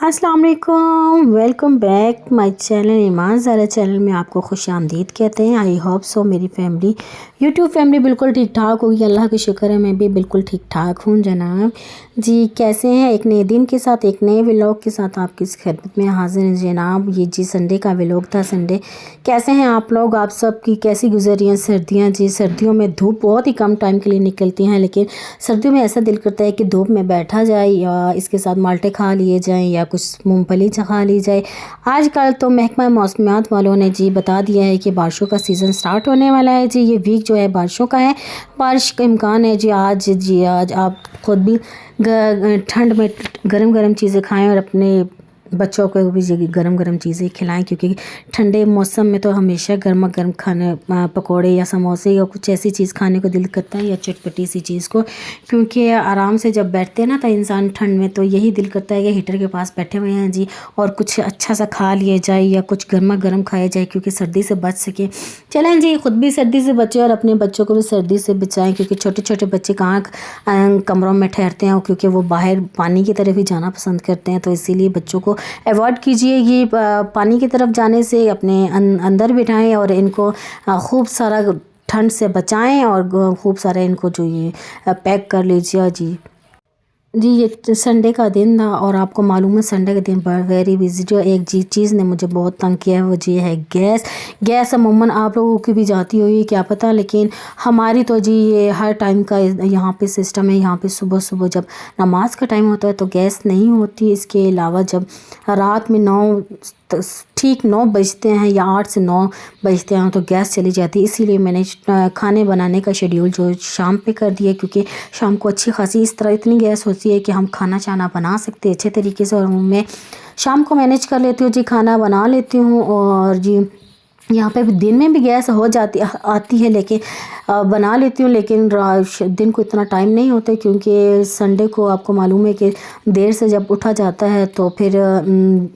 अस्सलाम वालेकुम, welcome back my channel Iman Zara channel में आपको खुश आमदीद कहते हैं। आई होप सो मेरी फैमिली यूट्यूब फैमिली बिल्कुल ठीक ठाक होगी। अल्लाह का शुक्र है, मैं भी बिल्कुल ठीक ठाक हूँ जनाब जी। कैसे हैं? एक नए दिन के साथ एक नए व्लॉग के साथ आपकी खिदमत में हाजिर हैं जनाब। ये जी संडे का व्लॉग था। संडे कैसे हैं आप लोग? आप सब की कैसी गुजर रही हैं सर्दियाँ? जी सर्दियों में धूप बहुत ही कम टाइम के लिए निकलती हैं, लेकिन सर्दियों में ऐसा दिल करता है कि धूप में बैठा जाए या इसके साथ माल्टे खा लिए जाएँ या कुछ मूंगफली खा ली जाए। आजकल तो महकमा मौसमियात वालों ने जी बता दिया है कि बारिशों का सीज़न स्टार्ट होने वाला है जी। ये वीक जो है बारिशों का है, बारिश का इम्कान है जी। आज आप खुद भी ठंड में गरम गरम चीज़ें खाएं और अपने बच्चों को भी जी गरम गरम चीज़ें खिलाएं, क्योंकि ठंडे मौसम में तो हमेशा गर्मा गर्म खाने पकोड़े या समोसे या कुछ ऐसी चीज़ खाने को दिल करता है या चटपटी सी चीज़ को, क्योंकि आराम से जब बैठते हैं ना तो इंसान ठंड में तो यही दिल करता है कि हीटर के पास बैठे हुए हैं जी और कुछ अच्छा सा खा लिया जाए या कुछ गर्मा गर्म खाया जाए, क्योंकि सर्दी से बच सके। चलें जी, ख़ुद भी सर्दी से बचें और अपने बच्चों को भी सर्दी से बचाएं, क्योंकि छोटे छोटे बच्चे कहाँ कमरों में ठहरते हैं, क्योंकि वो बाहर पानी की तरफ ही जाना पसंद करते हैं। तो इसीलिए बच्चों को अवॉइड कीजिए ये पानी की तरफ जाने से, अपने अंदर बिठाएं और इनको खूब सारा ठंड से बचाएं और खूब सारा इनको जो ये पैक कर लीजिए जी। ये संडे का दिन था और आपको मालूम है संडे के दिन वेरी बिजी जो एक चीज़ ने मुझे बहुत तंग किया है वो जी है गैस अमूमन आप लोगों की भी जाती हुई क्या पता, लेकिन हमारी तो जी ये हर टाइम का यहाँ पे सिस्टम है। यहाँ पे सुबह सुबह जब नमाज का टाइम होता है तो गैस नहीं होती। इसके अलावा जब रात में 9 बजते हैं या 8 से 9 बजते हैं तो गैस चली जाती है। इसीलिए मैंने खाने बनाने का शेड्यूल जो शाम पे कर दिया, क्योंकि शाम को अच्छी खासी इस तरह इतनी गैस होती है कि हम खाना चाना बना सकते हैं अच्छे तरीके से। और मैं शाम को मैनेज कर लेती हूँ जी, खाना बना लेती हूँ। और जी यहाँ पे भी दिन में भी गैस हो जाती आती है, लेकिन बना लेती हूँ, लेकिन दिन को इतना टाइम नहीं होता, क्योंकि संडे को आपको मालूम है कि देर से जब उठा जाता है तो फिर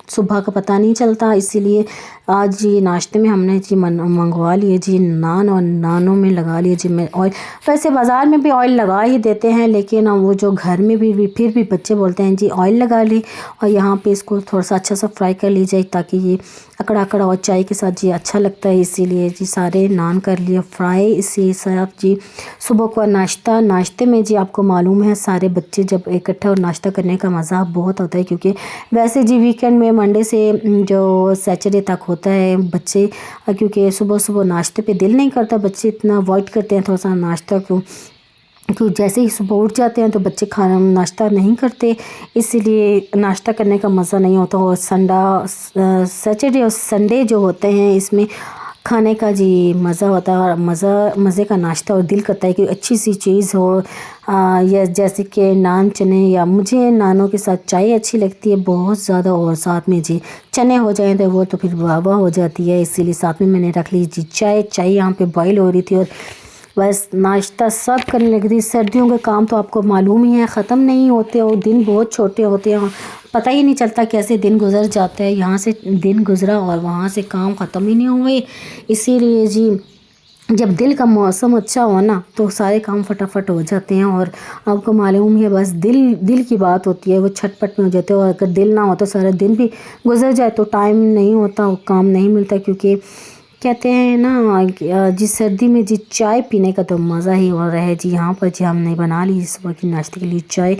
सुबह का पता नहीं चलता। इसीलिए आज जी नाश्ते में हमने जी मंगवा लिए जी नान, और नानों में लगा लिए जी मैं ऑयल। वैसे बाज़ार में भी ऑयल लगा ही देते हैं, लेकिन वो जो घर में भी फिर भी बच्चे बोलते हैं जी ऑयल लगा ली, और यहाँ पे इसको थोड़ा सा अच्छा सा फ्राई कर लीजिए ताकि ये अकड़ा अकड़ा और चाय के साथ जी अच्छा लगता है। इसीलिए जी सारे नान कर लिए फ्राई। इसी साथ जी सुबह को नाश्ते में जी आपको मालूम है सारे बच्चे जब इकट्ठे और नाश्ता करने का मज़ा बहुत होता है, क्योंकि वैसे जी वीकेंड में मंडे से जो सैटरडे तक होता है बच्चे, क्योंकि सुबह सुबह नाश्ते पे दिल नहीं करता, बच्चे इतना अवॉइड करते हैं थोड़ा सा नाश्ता क्यों जैसे ही सुबह उठ जाते हैं तो बच्चे खाना नाश्ता नहीं करते, इसीलिए नाश्ता करने का मज़ा नहीं होता। और सैटरडे और संडे जो होते हैं इसमें खाने का जी मज़ा होता है और मज़े का नाश्ता, और दिल करता है कि अच्छी सी चीज़ हो या जैसे कि नान चने, या मुझे नानों के साथ चाय अच्छी लगती है बहुत ज़्यादा, और साथ में जी चने हो जाएं तो वो तो फिर वाह हो जाती है। इसीलिए साथ में मैंने रख ली जी चाय यहाँ पे बॉईल हो रही थी और बस नाश्ता सब करने लगी थी। सर्दियों के काम तो आपको मालूम ही है ख़त्म नहीं होते और दिन बहुत छोटे होते हैं, पता ही नहीं चलता कैसे दिन गुजर जाता है। यहाँ से दिन गुजरा और वहाँ से काम ख़त्म ही नहीं हुए। इसीलिए जी जब दिल का मौसम अच्छा हो ना तो सारे काम फटाफट हो जाते हैं, और आपको मालूम है बस दिल की बात होती है, वो छटपट में हो जाते हैं। और अगर दिल ना हो तो सारा दिन भी गुजर जाए तो टाइम नहीं होता, वो काम नहीं मिलता, क्योंकि कहते हैं ना जी सर्दी में जी चाय पीने का तो मज़ा ही हो रहा है जी। यहाँ पर जी हमने बना ली सुबह की नाश्ते के लिए चाय,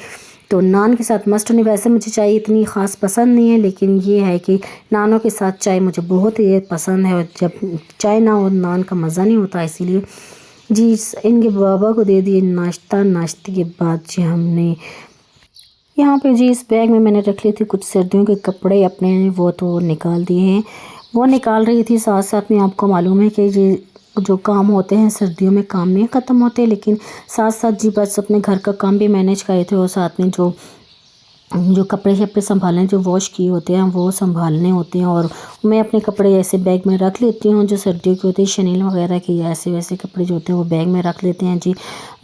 तो नान के साथ मस्ट नहीं। वैसे मुझे चाय इतनी ख़ास पसंद नहीं है, लेकिन ये है कि नानों के साथ चाय मुझे बहुत ही पसंद है, और जब चाय ना हो नान का मज़ा नहीं होता। इसीलिए जी इनके बाबा को दे दिए नाश्ता। नाश्ते के बाद जी हमने यहाँ पे जी इस बैग में मैंने रख ली थी कुछ सर्दियों के कपड़े अपने, वो तो निकाल दिए हैं, वो निकाल रही थी। साथ साथ में आपको मालूम है कि जी जो काम होते हैं सर्दियों में काम नहीं ख़त्म होते, लेकिन साथ साथ जी बस अपने घर का काम भी मैनेज करे थे, और साथ में जो कपड़े शपड़े संभालने जो वॉश किए होते हैं वो संभालने होते हैं। और मैं अपने कपड़े ऐसे बैग में रख लेती हूँ जो सर्दियों के होते हैं, शनील वगैरह के या ऐसे वैसे कपड़े जो होते हैं वो बैग में रख लेते हैं जी।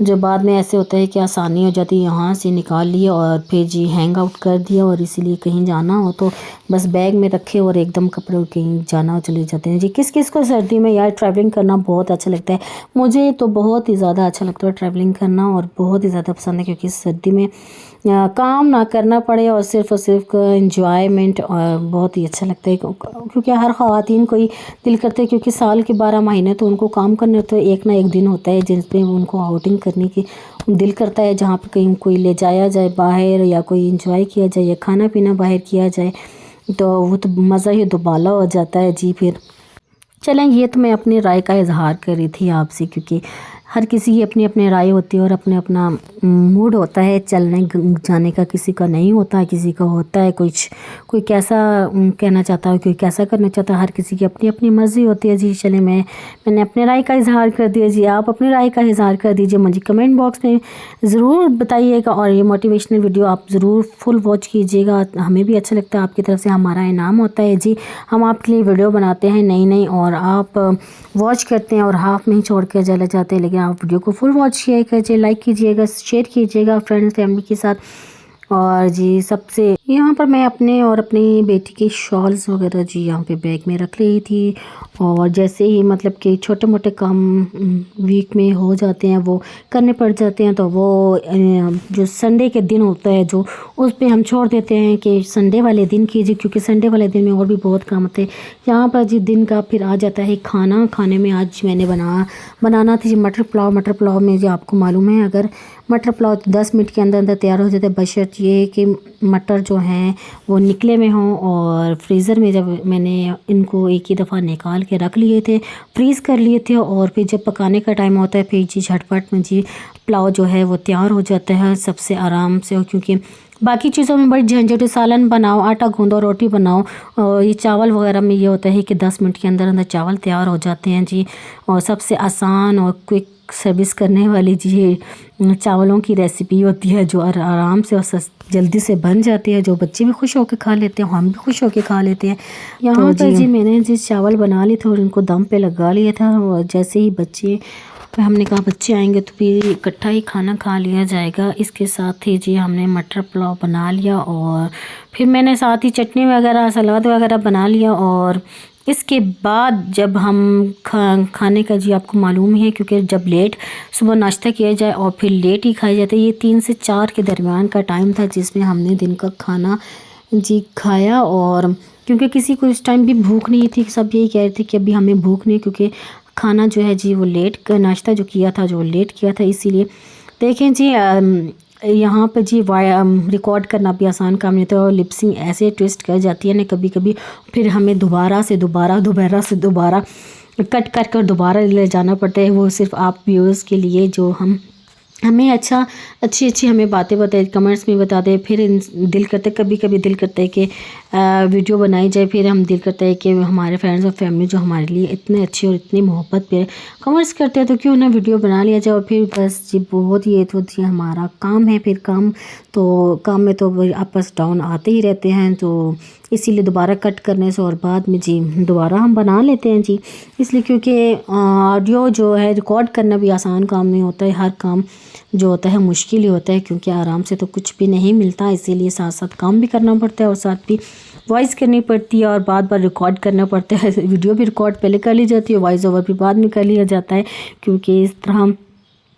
जो बाद में ऐसे होता है कि आसानी हो जाती है, यहाँ से निकाल लिए और फिर जी हैंग आउट कर दिया, और इसीलिए कहीं जाना हो तो बस बैग में रखे और एकदम कपड़े कहीं जाना हो चले जाते हैं जी। किस किस को सर्दी में यार ट्रैवलिंग करना बहुत अच्छा लगता है? मुझे तो बहुत ही ज़्यादा अच्छा लगता है ट्रैवलिंग करना, और बहुत ही ज़्यादा पसंद है, क्योंकि सर्दी में काम ना करना पड़े और सिर्फ इंजॉयमेंट बहुत ही अच्छा लगता है क्योंकि हर ख़वातीन को ही दिल करता है क्योंकि साल के 12 महीने तो उनको काम करने होते हैं, एक ना एक दिन होता है जिसमें उनको आउटिंग करने की दिल करता है, जहाँ पे कहीं कोई ले जाया जाए बाहर या कोई इंजॉय किया जाए या खाना पीना बाहर किया जाए, तो वो तो मज़ा ही दुबाला हो जाता है जी। फिर चलें, ये तो मैं अपनी राय का इजहार कर रही थी आपसे क्योंकि हर किसी की अपनी अपनी राय होती है और अपने अपना मूड होता है चलने जाने का, किसी का नहीं होता है, किसी का होता है कुछ, कोई कैसा कहना चाहता है, कोई कैसा करना चाहता है, हर किसी की अपनी अपनी मर्ज़ी होती है जी। चले, मैंने अपनी राय का इजहार कर दिया जी, आप अपनी राय का इजहार कर दीजिए, मुझे कमेंट बॉक्स में ज़रूर बताइएगा और ये मोटिवेशनल वीडियो आप ज़रूर फुल वॉच कीजिएगा, हमें भी अच्छा लगता है, आपकी तरफ से हमारा इनाम होता है जी। हम आपके लिए वीडियो बनाते हैं नई नई और आप वॉच करते हैं और हाफ में ही छोड़ कर चले जाते हैं, लेकिन आप वीडियो को फुल वॉच किया कीजिए, लाइक कीजिएगा, शेयर कीजिएगा फ्रेंड्स फैमिली के साथ। और जी सबसे यहाँ पर मैं अपने और अपनी बेटी के शॉल्स वगैरह जी यहाँ पे बैग में रख रही थी और जैसे ही मतलब कि छोटे मोटे काम वीक में हो जाते हैं वो करने पड़ जाते हैं, तो वो जो संडे के दिन होता है जो उस पे हम छोड़ देते हैं कि संडे वाले दिन कीजिए, क्योंकि संडे वाले दिन में और भी बहुत काम होते हैं। यहाँ पर जी दिन का फिर आ जाता है खाना, खाने में आज मैंने बनाना थी मटर पुलाव। मटर पुलाव में जो आपको मालूम है अगर मटर पुलाव 10 मिनट के अंदर अंदर तैयार हो जाता है, बशर्ते ये कि मटर जो हैं वो निकले में हों और फ्रीज़र में जब मैंने इनको एक ही दफ़ा निकाल के रख लिए थे, फ्रीज़ कर लिए थे और फिर जब पकाने का टाइम होता है फिर जी झटपट में जी पुलाव जो है वो तैयार हो जाता है सबसे आराम से। और क्योंकि बाकी चीज़ों में बड़ी झंझट, सालन बनाओ, आटा गूंदो, रोटी बनाओ, और ये चावल वगैरह में ये होता है कि 10 मिनट के अंदर अंदर चावल तैयार हो जाते हैं जी। और सबसे आसान और क्विक सर्विस करने वाली जी चावलों की रेसिपी होती है जो आराम से और जल्दी से बन जाती है, जो बच्चे भी खुश होकर खा लेते हैं, हम भी खुश होकर खा लेते हैं। यहाँ पर जी मैंने जी चावल बना लिए थे और इनको दम पे लगा लिया था और जैसे ही बच्चे, फिर हमने कहा बच्चे आएंगे तो फिर इकट्ठा ही खाना खा लिया जाएगा। इसके साथ ही जी हमने मटर पुलाव बना लिया और फिर मैंने साथ ही चटनी वगैरह सलाद वगैरह बना लिया। और इसके बाद जब हम खाने का जी आपको मालूम है क्योंकि जब लेट सुबह नाश्ता किया जाए और फिर लेट ही खाया जाता है, ये 3 से 4 के दरमियान का टाइम था जिसमें हमने दिन का खाना जी खाया। और क्योंकि किसी को इस टाइम भी भूख नहीं थी, सब यही कह रहे थे कि अभी हमें भूख नहीं, क्योंकि खाना जो है जी वो लेट का नाश्ता जो किया था जो लेट किया था, इसीलिए देखें जी यहाँ पे जी रिकॉर्ड करना भी आसान काम नहीं था और लिपसिंग ऐसे ट्विस्ट कर जाती है ना कभी कभी, फिर हमें दोबारा से दोबारा कट कर दोबारा ले जाना पड़ता है, वो सिर्फ आप व्यूअर्स के लिए जो हमें अच्छी हमें बातें बताए, कमेंट्स में बता दें। फिर दिल करता है कभी दिल करता है कि वीडियो बनाई जाए, फिर हम दिल करता है कि हमारे फ्रेंड्स और फैमिली जो हमारे लिए इतने अच्छे और इतनी मोहब्बत पे कमेंट्स करते हैं तो क्यों ना वीडियो बना लिया जाए। और फिर बस जी बहुत ही ये तो जी हमारा काम है, फिर काम में तो अप्स डाउन आते ही रहते हैं, तो इसीलिए दोबारा कट करने से और बाद में जी दोबारा हम बना लेते हैं जी, इसलिए क्योंकि ऑडियो जो है रिकॉर्ड करना भी आसान काम नहीं होता है, हर काम जो होता है मुश्किल ही होता है क्योंकि आराम से तो कुछ भी नहीं मिलता, इसीलिए साथ साथ काम भी करना पड़ता है और साथ भी वॉइस करनी पड़ती है और बार रिकॉर्ड करना पड़ता है। वीडियो भी रिकॉर्ड पहले कर ली जाती है, वॉइस ओवर भी बाद में कर लिया जाता है, क्योंकि इस तरह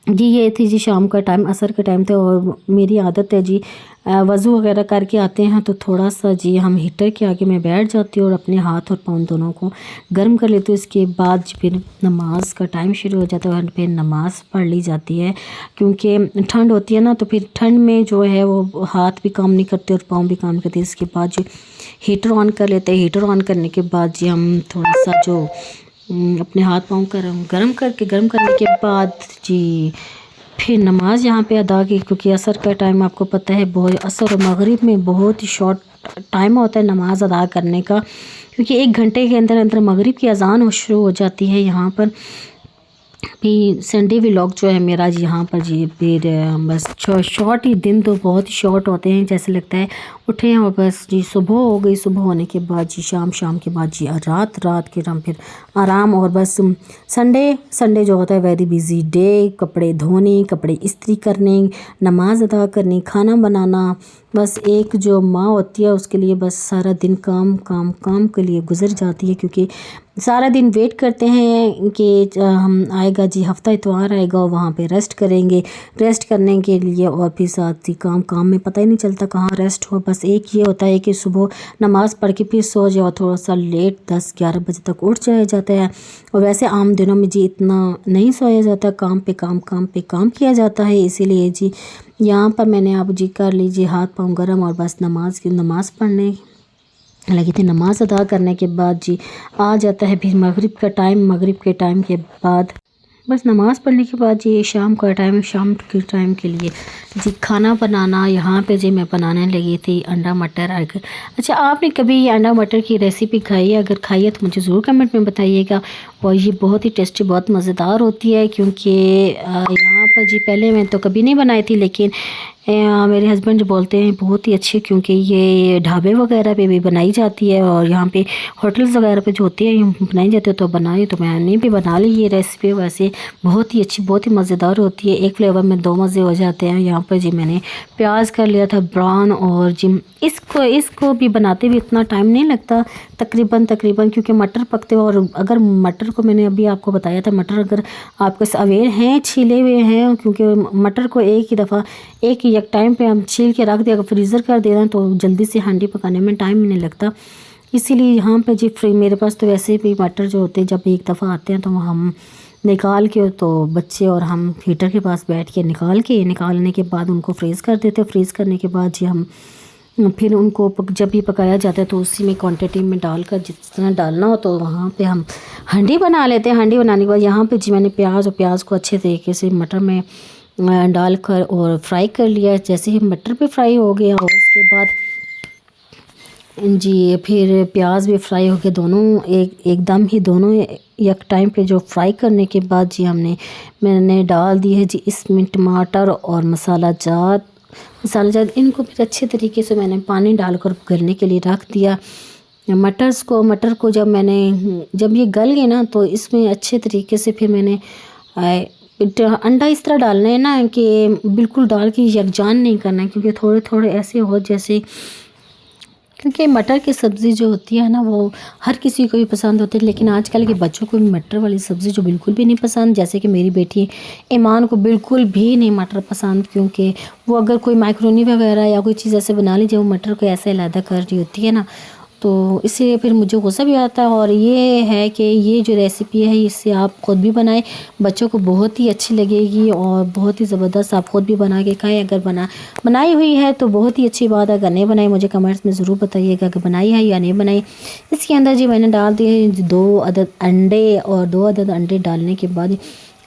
जी ये थी जी शाम का टाइम, असर का टाइम था और मेरी आदत है जी वज़ू वगैरह करके आते हैं तो थोड़ा सा जी हम हीटर के आगे मैं बैठ जाती हूँ और अपने हाथ और पाँव दोनों को गर्म कर लेती हूँ। इसके बाद फिर नमाज का टाइम शुरू हो जाता है और फिर नमाज़ पढ़ ली जाती है, क्योंकि ठंड होती है ना, तो फिर ठंड में जो है वो हाथ भी काम नहीं करते और पाँव भी काम नहीं करते। इसके बाद जो हीटर ऑन कर लेते हैं, हीटर ऑन करने के बाद जी हम थोड़ा सा जो अपने हाथ पाँव गर्म करने के बाद जी फिर नमाज यहाँ पे अदा की, क्योंकि असर का टाइम आपको पता है बहुत, असर और मगरिब में बहुत ही शॉर्ट टाइम होता है नमाज अदा करने का, क्योंकि 1 घंटे के अंदर अंदर मगरिब की अजान शुरू हो जाती है। यहाँ पर भी संडे व्लॉग जो है मेरा जी यहाँ पर जी फिर बस शॉर्ट ही, दिन तो बहुत ही शॉर्ट होते हैं, जैसे लगता है उठे हैं और बस जी सुबह हो गई, सुबह होने के बाद जी शाम के बाद जी रात के टाइम फिर आराम। और बस संडे जो होता है वेरी बिजी डे, कपड़े धोने, कपड़े इस्त्री करने, नमाज अदा करनी, खाना बनाना, बस एक जो माँ होती है उसके लिए बस सारा दिन काम के लिए गुजर जाती है, क्योंकि सारा दिन वेट करते हैं कि हम आएगा जी हफ्ता इतवार आएगा और वहाँ पे रेस्ट करेंगे, रेस्ट करने के लिए। और फिर साथ ही काम में पता ही नहीं चलता कहाँ रेस्ट हो। बस एक ये होता है कि सुबह नमाज़ पढ़ के फिर सो जाओ, थोड़ा सा लेट 10-11 बजे तक उठ जाया जाता है। और वैसे आम दिनों में जी इतना नहीं सोया जाता, काम पे काम किया जाता है। इसीलिए जी यहाँ पर मैंने आप जी कर लीजिए हाथ पाँव गरम और बस नमाज़ पढ़ने लगी थी। नमाज़ अदा करने के बाद जी आ जाता है फिर मगरिब का टाइम। मगरिब के टाइम के बाद बस नमाज़ पढ़ने के बाद जी शाम का टाइम, शाम के टाइम के लिए जी खाना बनाना। यहाँ पे जी मैं बनाने लगी थी अंडा मटर। अच्छा, आपने कभी ये अंडा मटर की रेसिपी खाई है? अगर खाई है तो मुझे ज़रूर कमेंट में बताइएगा। और ये बहुत ही टेस्टी, बहुत मज़ेदार होती है। क्योंकि यहाँ पर जी पहले मैं तो कभी नहीं बनाई थी, लेकिन मेरे हस्बैंड जो बोलते हैं बहुत ही अच्छी, क्योंकि ये ढाबे वगैरह पे भी बनाई जाती है और यहाँ पे होटल्स वगैरह पे जो होती है बनाई जाती है। तो बनाई तो मैंने भी बना ली ये रेसिपी। वैसे बहुत ही अच्छी, बहुत ही मज़ेदार होती है। एक फ्लेवर में दो मज़े हो जाते हैं। यहाँ पर जी मैंने प्याज कर लिया था ब्राउन, और जी इसको भी बनाते भी इतना टाइम नहीं लगता तकरीबन, क्योंकि मटर पकते हो। और अगर मटर को मैंने अभी आपको बताया था, मटर अगर आपके अवेयर हैं, छीले हुए हैं, क्योंकि मटर को एक ही दफ़ा एक टाइम पे हम छील के रख दिया, अगर फ्रीज़र कर देना तो जल्दी से हांडी पकाने में टाइम नहीं लगता। इसीलिए यहाँ पे जी मेरे पास तो वैसे भी मटर जो होते हैं जब एक दफ़ा आते हैं तो हम निकाल के, तो बच्चे और हम हीटर के पास बैठ के निकालने के बाद उनको फ्रीज़ कर देते हैं। फ्रीज़ करने के बाद जी हम फिर उनको जब भी पकाया जाता है तो उसी में क्वांटिटी में डालकर जितना डालना हो तो वहाँ पे हम हांडी बना लेते हैं। हांडी बनाने के बाद यहाँ पे जी मैंने प्याज को अच्छे तरीके से मटर में डालकर और फ्राई कर लिया। जैसे ही मटर पे फ्राई हो गया और उसके बाद जी फिर प्याज भी फ्राई हो गए, दोनों एकदम ही दोनों एक टाइम पे जो फ्राई करने के बाद जी मैंने डाल दी है जी इसमें टमाटर और मसाला जात। इनको फिर अच्छे तरीके से मैंने पानी डालकर गलने के लिए रख दिया। मटर को जब ये गल गए ना तो इसमें अच्छे तरीके से फिर मैंने अंडा इस तरह डालना है ना कि बिल्कुल डाल के यकजान नहीं करना है, क्योंकि थोड़े थोड़े ऐसे हो जैसे, क्योंकि मटर की सब्ज़ी जो होती है ना वो हर किसी को भी पसंद होती है, लेकिन आजकल के बच्चों को भी मटर वाली सब्ज़ी जो बिल्कुल भी नहीं पसंद। जैसे कि मेरी बेटी ईमान को बिल्कुल भी नहीं मटर पसंद, क्योंकि वो अगर कोई मैक्रोनी वगैरह या कोई चीज़ ऐसे बना लीजिए वो मटर को ऐसे अलग कर रही होती है ना, तो इसलिए फिर मुझे गुस्सा भी आता है। और ये है कि ये जो रेसिपी है इससे आप ख़ुद भी बनाएं, बच्चों को बहुत ही अच्छी लगेगी और बहुत ही ज़बरदस्त। आप ख़ुद भी बना के खाएं। अगर बनाई हुई है तो बहुत ही अच्छी बात है, अगर नहीं बनाई मुझे कमेंट्स में ज़रूर बताइएगा कि बनाई है या नहीं बनाई। इसके अंदर जी मैंने डाल दिए 2 अदद अंडे, और 2 अदद अंडे डालने के बाद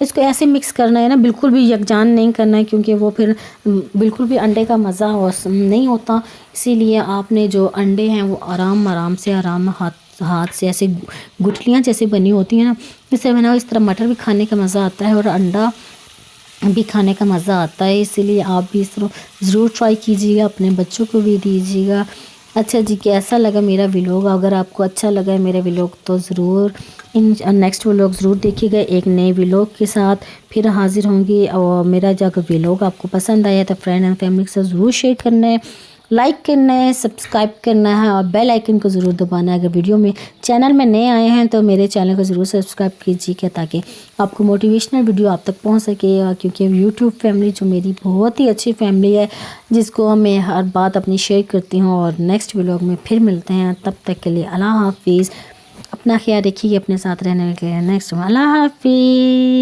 इसको ऐसे मिक्स करना है ना, बिल्कुल भी यकजान नहीं करना है, क्योंकि वो फिर बिल्कुल भी अंडे का मज़ा नहीं होता। इसीलिए आपने जो अंडे हैं वो आराम से हाथ से ऐसे गुठलियाँ जैसे बनी होती हैं ना, इससे बना इस तरह मटर भी खाने का मज़ा आता है और अंडा भी खाने का मज़ा आता है। इसीलिए आप भी इस तरह ज़रूर ट्राई कीजिएगा, अपने बच्चों को भी दीजिएगा। अच्छा जी, कैसा लगा मेरा व्लॉग? अगर आपको अच्छा लगा है मेरा व्लॉग तो ज़रूर नेक्स्ट व्लॉग ज़रूर देखिएगा। एक नए व्लॉग के साथ फिर हाज़िर होंगी। और मेरा जो अगर व्लॉग आपको पसंद आया तो फ्रेंड एंड फैमिली के साथ ज़रूर शेयर करना है, लाइक करना है, सब्सक्राइब करना है और बेल आइकन को ज़रूर दबाना है। अगर चैनल में नए आए हैं तो मेरे चैनल को ज़रूर सब्सक्राइब कीजिएगा, ताकि आपको मोटिवेशनल वीडियो आप तक पहुंच सके। क्योंकि यूट्यूब फैमिली जो मेरी बहुत ही अच्छी फैमिली है, जिसको मैं हर बात अपनी शेयर करती हूँ। और नेक्स्ट व्लॉग में फिर मिलते हैं, तब तक के लिए अल्लाह हाफिज़। अपना ख्याल रखिए, अपने साथ रहने के लिए। नेक्स्ट अल्लाह हाफिज़।